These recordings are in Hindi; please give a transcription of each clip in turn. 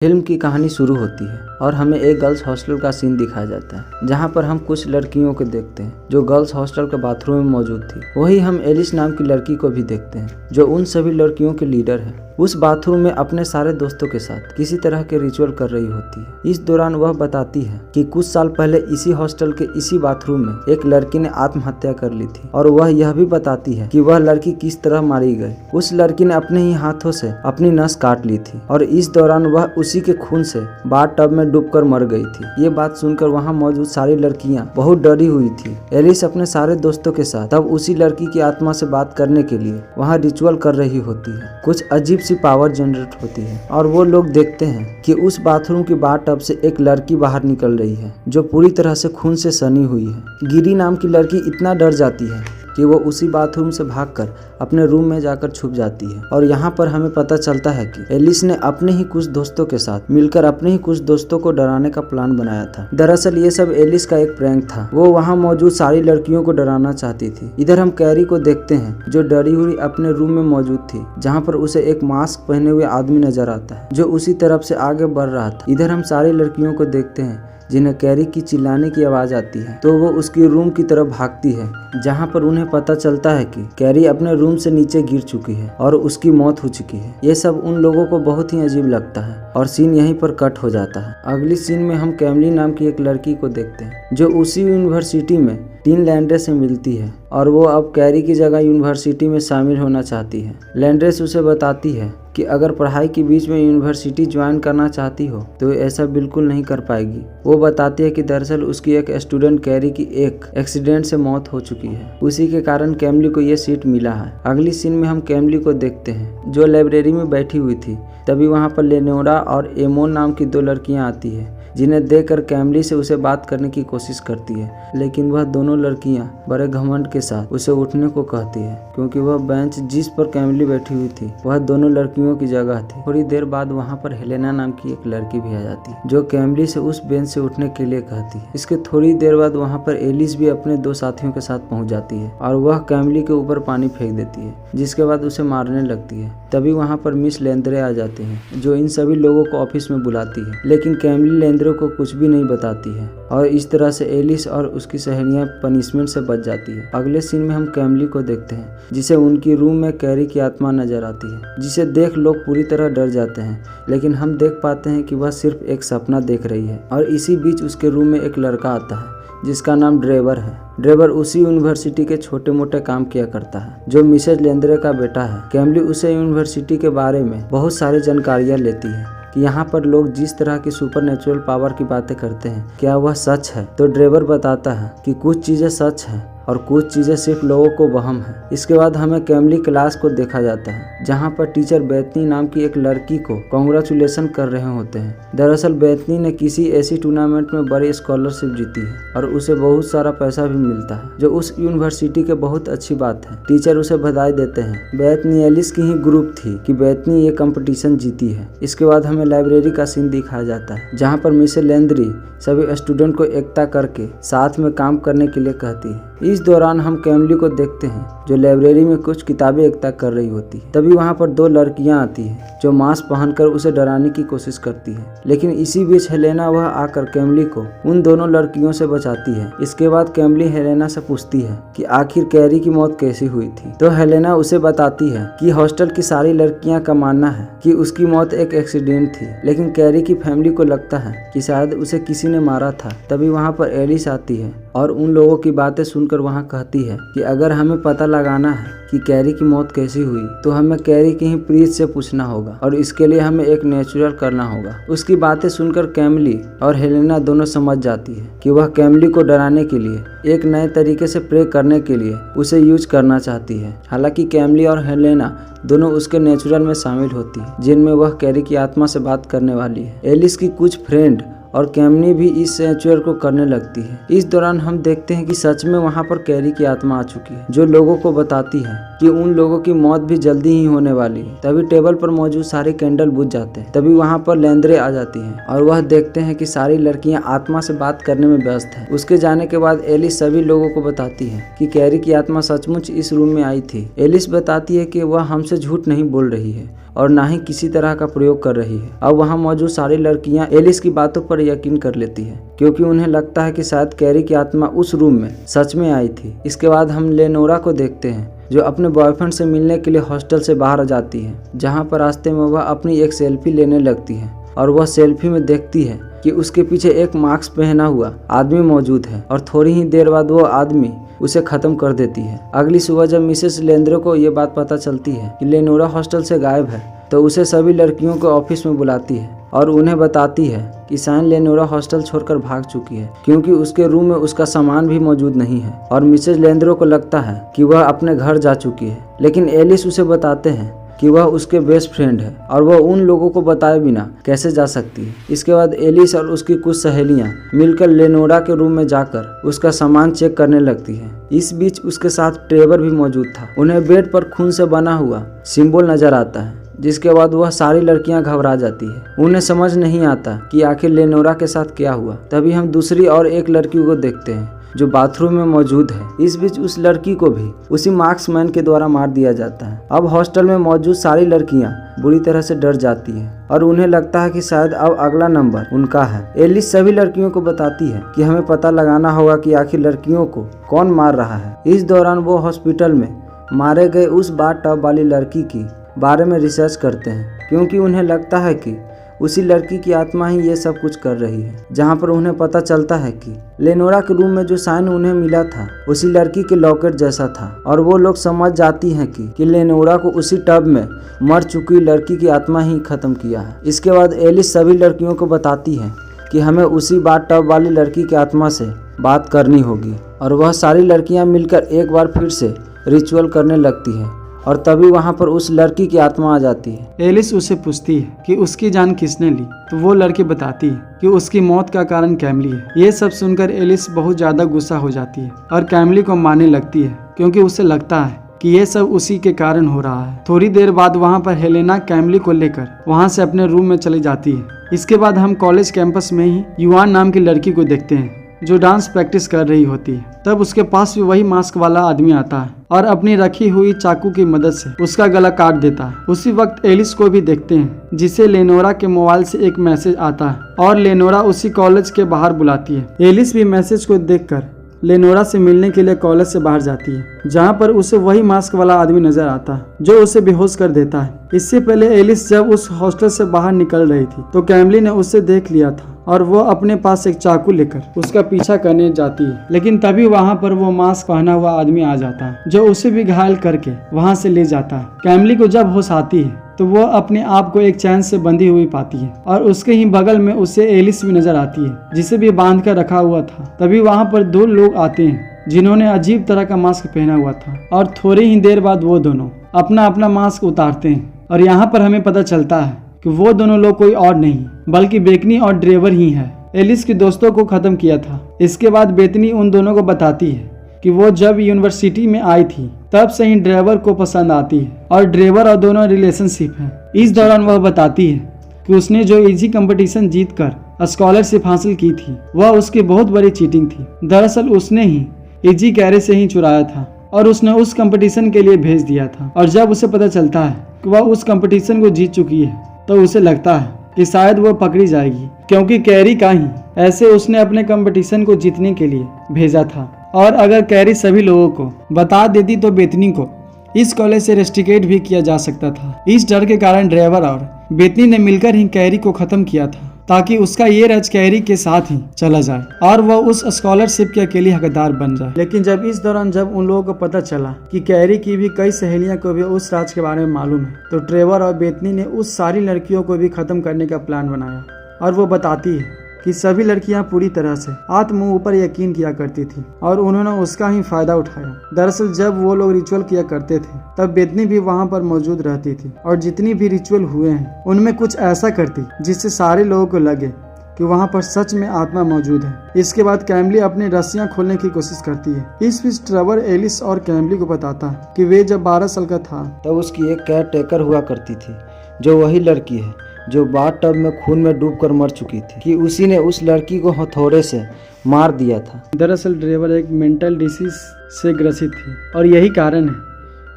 फिल्म की कहानी शुरू होती है और हमें एक गर्ल्स हॉस्टल का सीन दिखाया जाता है जहां पर हम कुछ लड़कियों को देखते हैं जो गर्ल्स हॉस्टल के बाथरूम में मौजूद थी। वही हम एलिस नाम की लड़की को भी देखते हैं जो उन सभी लड़कियों की लीडर है। उस बाथरूम में अपने सारे दोस्तों के साथ किसी तरह के रिचुअल कर रही होती है। इस दौरान वह बताती है कि कुछ साल पहले इसी हॉस्टल के इसी बाथरूम में एक लड़की ने आत्महत्या कर ली थी और वह यह भी बताती है कि वह लड़की किस तरह मारी गई। उस लड़की ने अपने ही हाथों से अपनी नस काट ली थी और इस दौरान वह उसी के खून से बाथ टब में डूबकर मर गई थी। ये बात सुनकर वहाँ मौजूद सारी लड़कियां बहुत डरी हुई थी। एलिस अपने सारे दोस्तों के साथ तब उसी लड़की की आत्मा से बात करने के लिए वहाँ रिचुअल कर रही होती है। कुछ अजीब सी पावर जनरेट होती है और वो लोग देखते हैं कि उस बाथरूम की बाथ टब से एक लड़की बाहर निकल रही है जो पूरी तरह से खून से सनी हुई है। गिरी नाम की लड़की इतना डर जाती है कि वो उसी बाथरूम से भागकर अपने रूम में जाकर छुप जाती है और यहाँ पर हमें पता चलता है कि एलिस ने अपने ही कुछ दोस्तों के साथ मिलकर अपने ही कुछ दोस्तों को डराने का प्लान बनाया था। दरअसल ये सब एलिस का एक प्रैंक था। वो वहाँ मौजूद सारी लड़कियों को डराना चाहती थी। इधर हम कैरी को देखते हैं जो डरी हुई अपने रूम में मौजूद थी जहाँ पर उसे एक मास्क पहने हुए आदमी नजर आता है जो उसी तरफ से आगे बढ़ रहा था। इधर हम सारी लड़कियों को देखते हैं जिन्हें कैरी की चिल्लाने की आवाज आती है तो वो उसकी रूम की तरफ भागती है जहाँ पर उन्हें पता चलता है कि कैरी अपने रूम से नीचे गिर चुकी है और उसकी मौत हो चुकी है। ये सब उन लोगों को बहुत ही अजीब लगता है और सीन यहीं पर कट हो जाता है। अगली सीन में हम कैमली नाम की एक लड़की को देखते हैं जो उसी यूनिवर्सिटी में टीन लैंड्रेस से मिलती है और वो अब कैरी की जगह यूनिवर्सिटी में शामिल होना चाहती है। लैंड्रेस उसे बताती है कि अगर पढ़ाई के बीच में यूनिवर्सिटी ज्वाइन करना चाहती हो तो ऐसा बिल्कुल नहीं कर पाएगी। वो बताती है कि दरअसल उसकी एक स्टूडेंट कैरी की एक एक्सीडेंट से मौत हो चुकी है, उसी के कारण कैमली को ये सीट मिला है। अगली सीन में हम कैमली को देखते हैं जो लाइब्रेरी में बैठी हुई थी। तभी वहाँ पर लेनोरा और एमोन नाम की दो लड़कियाँ आती है जिन्हें देखकर कैमली से उसे बात करने की कोशिश करती है, लेकिन वह दोनों लड़कियां बड़े घमंड के साथ उसे उठने को कहती है क्योंकि वह बेंच जिस पर कैमली बैठी हुई थी वह दोनों लड़कियों की जगह थी। थोड़ी देर बाद वहां पर हेलेना नाम की एक लड़की भी आ जाती है जो कैमली से उस बेंच से उठने के लिए कहती है। इसके थोड़ी देर बाद वहाँ पर एलिस भी अपने दो साथियों के साथ पहुँच जाती है और वह कैमली के ऊपर पानी फेंक देती है जिसके बाद उसे मारने लगती है। तभी वहाँ पर मिस लेंद्रे आ जाती है जो इन सभी लोगों को ऑफिस में बुलाती है, लेकिन कैमली लेंद्रे को कुछ भी नहीं बताती है और इस तरह से एलिस और उसकी सहेलियां पनिशमेंट से बच जाती है। अगले सीन में हम कैमली को देखते हैं जिसे उनकी रूम में कैरी की आत्मा नजर आती है जिसे देख लोग पूरी तरह डर जाते हैं, लेकिन हम देख पाते हैं कि वह सिर्फ एक सपना देख रही है। और इसी बीच उसके रूम में एक लड़का आता है जिसका नाम ड्रेवर है। ड्रेवर उसी यूनिवर्सिटी के छोटे मोटे काम किया करता है जो मिसेज लेंद्रे का बेटा है। कैमली उसे यूनिवर्सिटी के बारे में बहुत सारी जानकारियां लेती है कि यहाँ पर लोग जिस तरह की सुपरनेचुरल पावर की बातें करते हैं क्या वह सच है। तो ड्रेवर बताता है कि कुछ चीजें सच हैं और कुछ चीजें सिर्फ लोगों को वहम है। इसके बाद हमें कैमली क्लास को देखा जाता है जहाँ पर टीचर बेथनी नाम की एक लड़की को कांग्रेचुलेशन कर रहे होते हैं। दरअसल बेथनी ने किसी ऐसी टूर्नामेंट में बड़ी स्कॉलरशिप जीती है और उसे बहुत सारा पैसा भी मिलता है जो उस यूनिवर्सिटी के बहुत अच्छी बात है। टीचर उसे बधाई देते हैं। बेथनी एलिस की ही ग्रुप थी कि बेथनी ये कंपटीशन जीती है। इसके बाद हमें लाइब्रेरी का सीन दिखाया जाता है जहाँ पर मिसेस लेंद्री सभी स्टूडेंट को एकता करके साथ में काम करने के लिए कहती है। इस दौरान हम कैमली को देखते हैं जो लाइब्रेरी में कुछ किताबें एकता कर रही होती है। तभी वहाँ पर दो लड़कियाँ आती हैं जो मास्क पहनकर उसे डराने की कोशिश करती है, लेकिन इसी बीच हेलेना वह आकर कैमली को उन दोनों लड़कियों से बचाती है। इसके बाद कैमली हेलेना से पूछती है कि आखिर कैरी की मौत कैसी हुई थी। तो हेलेना उसे बताती है कि हॉस्टल की सारी लड़कियां का मानना है कि उसकी मौत एक एक्सीडेंट थी, लेकिन कैरी की फैमिली को लगता है कि शायद उसे किसी ने मारा था। तभी वहाँ पर एलिस आती है और उन लोगों की बातें सुनकर वहाँ कहती है कि अगर हमें पता लगाना है कि कैरी की मौत कैसी हुई तो हमें कैरी की ही प्रीत से पूछना होगा और इसके लिए हमें एक नेचुरल करना होगा। उसकी बातें सुनकर कैमली और हेलेना दोनों समझ जाती है कि वह कैमली को डराने के लिए एक नए तरीके से प्रे करने के लिए उसे यूज करना चाहती है। हालांकि कैमली और हेलेना दोनों उसके नेचुरल में शामिल होती है जिनमें वह कैरी की आत्मा से बात करने वाली है। एलिस की कुछ फ्रेंड और कैमली भी इस रिचुअल को करने लगती है। इस दौरान हम देखते हैं कि सच में वहाँ पर कैरी की आत्मा आ चुकी है जो लोगों को बताती है कि उन लोगों की मौत भी जल्दी ही होने वाली है। तभी टेबल पर मौजूद सारे कैंडल बुझ जाते हैं। तभी वहाँ पर लेंद्रे आ जाती हैं और वह देखते हैं कि सारी लड़कियां आत्मा से बात करने में व्यस्त हैं। उसके जाने के बाद एलिस सभी लोगों को बताती है कि कैरी की आत्मा सचमुच इस रूम में आई थी। एलिस बताती है कि वह हमसे झूठ नहीं बोल रही है और ना ही किसी तरह का प्रयोग कर रही है। अब वहाँ मौजूद सारी लड़कियां एलिस की बातों पर यकीन कर लेती है क्योंकि उन्हें लगता है कि शायद कैरी की आत्मा उस रूम में सच में आई थी। इसके बाद हम लेनोरा को देखते हैं जो अपने बॉयफ्रेंड से मिलने के लिए हॉस्टल से बाहर जाती है, जहाँ पर रास्ते में वह अपनी एक सेल्फी लेने लगती है और वह सेल्फी में देखती है कि उसके पीछे एक मास्क पहना हुआ आदमी मौजूद है और थोड़ी ही देर बाद वो आदमी उसे खत्म कर देती है। अगली सुबह जब मिसेस लेंद्रे को ये बात पता चलती है कि लेनोरा हॉस्टल से गायब है तो उसे सभी लड़कियों को ऑफिस में बुलाती है और उन्हें बताती है कि साइन लेनोरा हॉस्टल छोड़कर भाग चुकी है क्योंकि उसके रूम में उसका सामान भी मौजूद नहीं है और मिसेस लेंद्रे को लगता है कि वह अपने घर जा चुकी है। लेकिन एलिस उसे बताते हैं कि वह उसके बेस्ट फ्रेंड है और वह उन लोगों को बताए बिना कैसे जा सकती है। इसके बाद एलिस और उसकी कुछ सहेलियां मिलकर लेनोरा के रूम में जाकर उसका सामान चेक करने लगती है। इस बीच उसके साथ ट्रेवर भी मौजूद था। उन्हें बेड पर खून से बना हुआ सिंबल नजर आता है, जिसके बाद वह सारी लड़कियां घबरा जाती है। उन्हें समझ नहीं आता कि आखिर लेनोरा के साथ क्या हुआ। तभी हम दूसरी और एक लड़की को देखते हैं जो बाथरूम में मौजूद है। इस बीच उस लड़की को भी उसी मार्क्समैन के द्वारा मार दिया जाता है। अब हॉस्टल में मौजूद सारी लड़कियां बुरी तरह से डर जाती हैं और उन्हें लगता है कि शायद अब अगला नंबर उनका है। एलिस सभी लड़कियों को बताती है कि हमें पता लगाना होगा कि आखिर लड़कियों को कौन मार रहा है। इस दौरान वो हॉस्पिटल में मारे गए उस बाथ टब वाली लड़की की बारे में रिसर्च करते हैं क्योंकि उन्हें लगता है कि उसी लड़की की आत्मा ही ये सब कुछ कर रही है। जहाँ पर उन्हें पता चलता है कि लेनोरा के रूम में जो साइन उन्हें मिला था उसी लड़की के लॉकेट जैसा था और वो लोग समझ जाती हैं कि लेनोरा को उसी टब में मर चुकी लड़की की आत्मा ही खत्म किया है। इसके बाद एलिस सभी लड़कियों को बताती है कि हमें उसी बाथ टब वाली लड़की की आत्मा से बात करनी होगी और वह सारी लड़कियाँ मिलकर एक बार फिर से रिचुअल करने लगती है और तभी वहाँ पर उस लड़की की आत्मा आ जाती है। एलिस उसे पूछती है कि उसकी जान किसने ली, तो वो लड़की बताती है कि उसकी मौत का कारण कैमली है। ये सब सुनकर एलिस बहुत ज्यादा गुस्सा हो जाती है और कैमली को मारने लगती है क्योंकि उसे लगता है कि ये सब उसी के कारण हो रहा है। थोड़ी देर बाद वहाँ पर हेलेना कैमली को लेकर वहाँ से अपने रूम में चली जाती है। इसके बाद हम कॉलेज कैंपस में ही युवान नाम की लड़की को देखते हैं जो डांस प्रैक्टिस कर रही होती है। तब उसके पास भी वही मास्क वाला आदमी आता है और अपनी रखी हुई चाकू की मदद से उसका गला काट देता है। उसी वक्त एलिस को भी देखते हैं जिसे लेनोरा के मोबाइल से एक मैसेज आता है और लेनोरा उसी कॉलेज के बाहर बुलाती है। एलिस भी मैसेज को देखकर लेनोरा से मिलने के लिए कॉलेज से बाहर जाती है, जहाँ पर उसे वही मास्क वाला आदमी नजर आता है जो उसे बेहोश कर देता है। इससे पहले एलिस जब उस हॉस्टल से बाहर निकल रही थी तो कैमली ने उसे देख लिया था और वो अपने पास एक चाकू लेकर उसका पीछा करने जाती है। लेकिन तभी वहाँ पर वो मास्क पहना हुआ आदमी आ जाता है जो उसे भी घायल करके वहाँ से ले जाता है। कैमली को जब होश आती है तो वो अपने आप को एक चैन से बंधी हुई पाती है और उसके ही बगल में उसे एलिस भी नजर आती है जिसे भी बांध कर रखा हुआ था। तभी वहाँ पर दो लोग आते हैं जिन्होंने अजीब तरह का मास्क पहना हुआ था और थोड़ी ही देर बाद वो दोनों अपना अपना मास्क उतारते हैं और यहाँ पर हमें पता चलता है कि वो दोनों लोग कोई और नहीं बल्कि बेकनी और ड्रेवर ही है। एलिस के दोस्तों को खत्म किया था। इसके बाद बेतनी उन दोनों को बताती है कि वो जब यूनिवर्सिटी में आई थी तब से ही ड्राइवर को पसंद आती है और ड्राइवर और दोनों रिलेशनशिप हैं। इस दौरान वह बताती है कि उसने जो इजी कंपटीशन जीतकर स्कॉलरशिप हासिल की थी वह उसकी बहुत बड़ी चीटिंग थी। दरअसल उसने ही इजी कैरे से ही चुराया था और उसने उस कंपटीशन के लिए भेज दिया था और जब उसे पता चलता है कि वह उस कंपटीशन को जीत चुकी है तो उसे लगता है कि शायद वह पकड़ी जाएगी क्योंकि कैरी का ही ऐसे उसने अपने कंपटीशन को जीतने के लिए भेजा था और अगर कैरी सभी लोगों को बता देती तो बेतनी को इस कॉलेज से रेस्टिकेट भी किया जा सकता था। इस डर के कारण ड्राइवर और बेतनी ने मिलकर ही कैरी को खत्म किया था ताकि उसका ये राज कैरी के साथ ही चला जाए और वह उस स्कॉलरशिप के अकेले हकदार बन जाए। लेकिन जब इस दौरान जब उन लोगों को पता चला कि कैरी की भी कई सहेलियां को भी उस राज के बारे में मालूम है तो ट्रेवर और बेतनी ने उस सारी लड़कियों को भी खत्म करने का प्लान बनाया और वो बताती है कि सभी लड़कियां पूरी तरह से आत्म ऊपर यकीन किया करती थी और उन्होंने उसका ही फायदा उठाया। दरअसल जब वो लोग रिचुअल किया करते थे तब बेतनी भी वहां पर मौजूद रहती थी और जितनी भी रिचुअल हुए हैं उनमें कुछ ऐसा करती जिससे सारे लोगों को लगे कि वहाँ पर सच में आत्मा मौजूद है। इसके बाद कैमली अपनी रस्सियां खोलने की कोशिश करती है। इस बीच ट्रेवर एलिस और कैमली को बताता है कि वे जब 12 साल का था तब उसकी एक केयर टेकर हुआ करती थी, जो वही लड़की है जो बाथ टब में खून में डूबकर मर चुकी थी, कि उसी ने उस लड़की को हथौड़े से मार दिया था। दरअसल ट्रेवर एक मेंटल डिसीज से ग्रसित थी और यही कारण है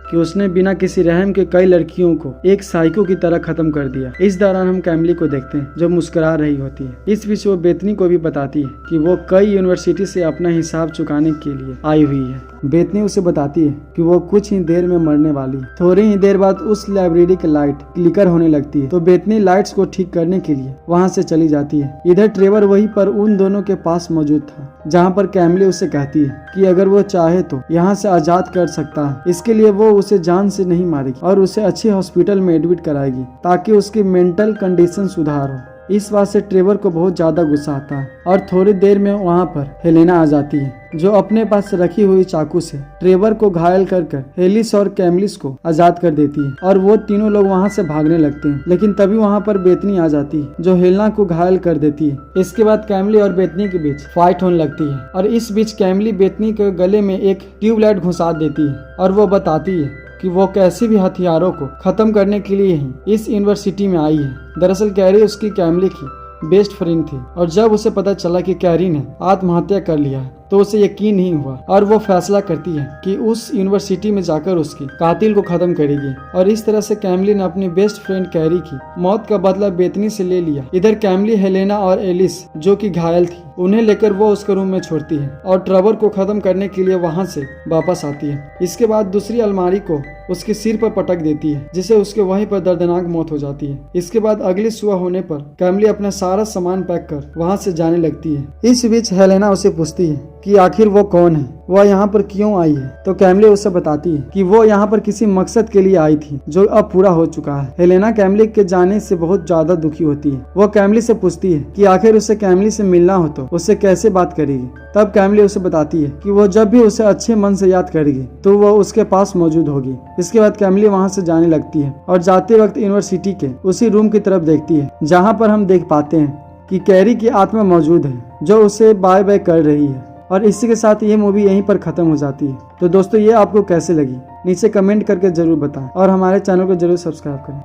कि उसने बिना किसी रहम के कई लड़कियों को एक साइको की तरह खत्म कर दिया। इस दौरान हम कैमली को देखते हैं जो मुस्कुरा रही होती है। इस बीच वो बेथनी को भी बताती है कि वो कई यूनिवर्सिटी से अपना हिसाब चुकाने के लिए आई हुई है। बेथनी उसे बताती है कि वो कुछ ही देर में मरने वाली है। थोड़ी ही देर बाद उस लाइब्रेरी की लाइट क्लिकर होने लगती है तो बेथनी लाइट्स को ठीक करने के लिए वहाँ से चली जाती है। इधर ट्रेवर वहीं पर उन दोनों के पास मौजूद था, जहाँ पर कैमली उसे कहती है कि अगर वो चाहे तो यहाँ से आजाद कर सकता है। इसके लिए वो उसे जान से नहीं मारेगी और उसे अच्छे हॉस्पिटल में एडमिट कराएगी ताकि उसकी मेंटल कंडीशन सुधार हो। इस बात से ट्रेवर को बहुत ज्यादा गुस्सा आता है और थोड़ी देर में वहाँ पर हेलेना आ जाती है, जो अपने पास रखी हुई चाकू से ट्रेवर को घायल कर एलिस और कैमलिस को आजाद कर देती है और वो तीनों लोग वहाँ से भागने लगते हैं। लेकिन तभी वहाँ पर बेथनी आ जाती है जो हेलेना को घायल कर देती है। इसके बाद कैमली और बेथनी के बीच फाइट होने लगती है और इस बीच कैमली बेथनी के गले में एक ट्यूबलाइट घुसा देती है और वो बताती है कि वो कैसे भी हथियारों को खत्म करने के लिए ही इस यूनिवर्सिटी में आई है। दरअसल कैरी उसकी कैमली की बेस्ट फ्रेंड थी और जब उसे पता चला कि कैरी ने आत्महत्या कर लिया है तो उसे यकीन नहीं हुआ और वो फैसला करती है कि उस यूनिवर्सिटी में जाकर उसकी कातिल को खत्म करेगी। और इस तरह से कैमली ने अपनी बेस्ट फ्रेंड कैरी की मौत का बदला बेथनी से ले लिया। इधर कैमली हेलेना और एलिस जो कि घायल थी उन्हें लेकर वो उसके रूम में छोड़ती है और ट्रेवर को खत्म करने के लिए वहां से वापस आती है। इसके बाद दूसरी अलमारी को उसके सिर पर पटक देती है जिससे उसके वहीं पर दर्दनाक मौत हो जाती है। इसके बाद अगली सुबह होने पर कैमली अपना सारा सामान पैक कर वहां से जाने लगती है। इस बीच हेलेना उसे पूछती है कि आखिर वो कौन है, वह यहाँ पर क्यों आई है। तो कैमली उसे बताती है कि वो यहाँ पर किसी मकसद के लिए आई थी जो अब पूरा हो चुका है। हेलेना कैमली के जाने से बहुत ज्यादा दुखी होती है। वो कैमली से पूछती है कि आखिर उसे कैमली से मिलना हो तो उससे कैसे बात करेगी। तब कैमली उसे बताती है कि वो जब भी उसे अच्छे मन से याद करेगी तो वो उसके पास मौजूद होगी। इसके बाद कैमली वहाँ से जाने लगती है और जाते वक्त यूनिवर्सिटी के उसी रूम की तरफ देखती है जहाँ पर हम देख पाते हैं कि कैरी की आत्मा मौजूद है जो उसे बाय बाय कर रही है। और इसी के साथ ये मूवी यहीं पर खत्म हो जाती है। तो दोस्तों ये आपको कैसे लगी नीचे कमेंट करके जरूर बताएं और हमारे चैनल को जरूर सब्सक्राइब करें।